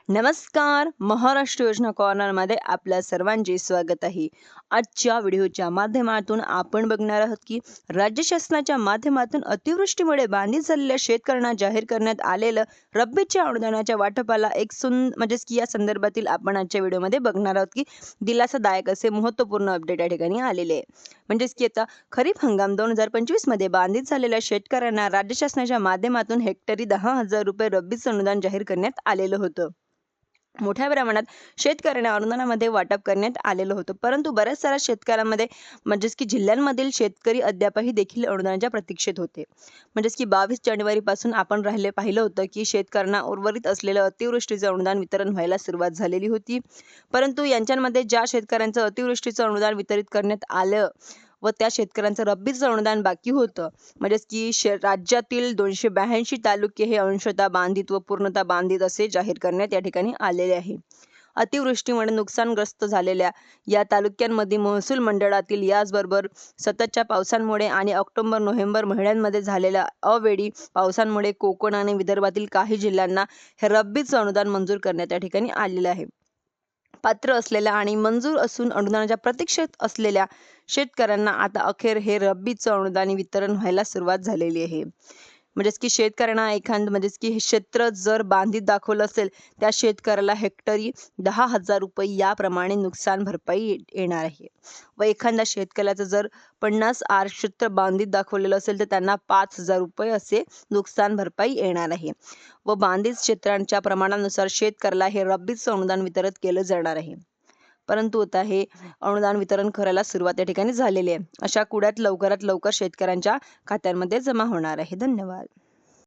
नमस्कार. महाराष्ट्र योजना कॉर्नरमध्ये आपल्या सर्वांचे स्वागत आहे. आजच्या व्हिडिओच्या माध्यमातून आपण बघणार आहोत की राज्य शासनाच्या माध्यमातून अतिवृष्टीमुळे बाधित झालेल्या शेतकऱ्यांना जाहीर करण्यात आलेलं रब्बीच्या अनुदानाच्या वाटपाला एक म्हणजेच की या संदर्भातील आपण आजच्या व्हिडिओमध्ये बघणार आहोत की दिलासादायक असे महत्त्वपूर्ण अपडेट या ठिकाणी आलेले आहे. म्हणजेच की आता खरीप हंगाम 2025 मध्ये बाधित झालेल्या शेतकऱ्यांना राज्य शासनाच्या माध्यमातून हेक्टरी 10,000 रुपये रब्बीचं अनुदान जाहीर करण्यात आलेलं होतं. मोठ्या प्रमाणात शेतकऱ्यांना अनुदानामध्ये वाटप करण्यात आलेलं होतं, परंतु बऱ्याच साऱ्या शेतकऱ्यांमध्ये म्हणजेच की जिल्ह्यांमधील शेतकरी अद्यापही देखील अनुदानाच्या प्रतीक्षेत होते. म्हणजेच की 22 जानेवारीपासून आपण पाहिलं होतं की शेतकऱ्यांना उर्वरित असलेलं अतिवृष्टीचं अनुदान वितरण व्हायला सुरुवात झालेली होती. परंतु यांच्यामध्ये ज्या शेतकऱ्यांचं अतिवृष्टीचं अनुदान वितरित करण्यात आलं व त्या शेतकऱ्यांचं रब्बीचं अनुदान बाकी होतं, म्हणजेच की राज्यातील 282 तालुके हे अंशतः बाधित व पूर्णतः बाधित असे जाहीर करण्यात या ठिकाणी आलेले आहे. अतिवृष्टीमुळे नुकसानग्रस्त झालेल्या या तालुक्यांमध्ये महसूल मंडळातील याचबरोबर सततच्या पावसांमुळे आणि ऑक्टोबर-नोव्हेंबर महिन्यांमध्ये झालेल्या अवेळी पावसांमुळे कोकण आणि विदर्भातील काही जिल्ह्यांना हे रब्बीचं अनुदान मंजूर करण्यात या ठिकाणी आलेलं आहे. पात्र असलेल्या आणि मंजूर असून अनुदानाच्या प्रतीक्षेत असलेल्या शेतकऱ्यांना आता अखेर हे रब्बीचं अनुदान वितरण व्हायला सुरुवात झालेली आहे. म्हणजेच की शेतकऱ्यांना म्हणजेच की हे क्षेत्र जर बाधित दाखवलं असेल त्या शेतकऱ्याला हेक्टरी 10,000 रुपये याप्रमाणे नुकसान भरपाई येणार आहे व एखाद्या शेतकऱ्याचं जर 50 आर क्षेत्र बाधित दाखवलेलं असेल तर त्यांना 5,000 रुपये असे नुकसान भरपाई येणार आहे व बाधित क्षेत्रांच्या प्रमाणानुसार शेतकऱ्याला हे रब्बीचं अनुदान वितरित केलं जाणार आहे. परंतु आता हे अनुदान वितरण करायला सुरुवात या ठिकाणी झालेली आहे. अशा कुड्यात लवकरात लवकर शेतकऱ्यांच्या खात्यांमध्ये जमा होणार आहे. धन्यवाद.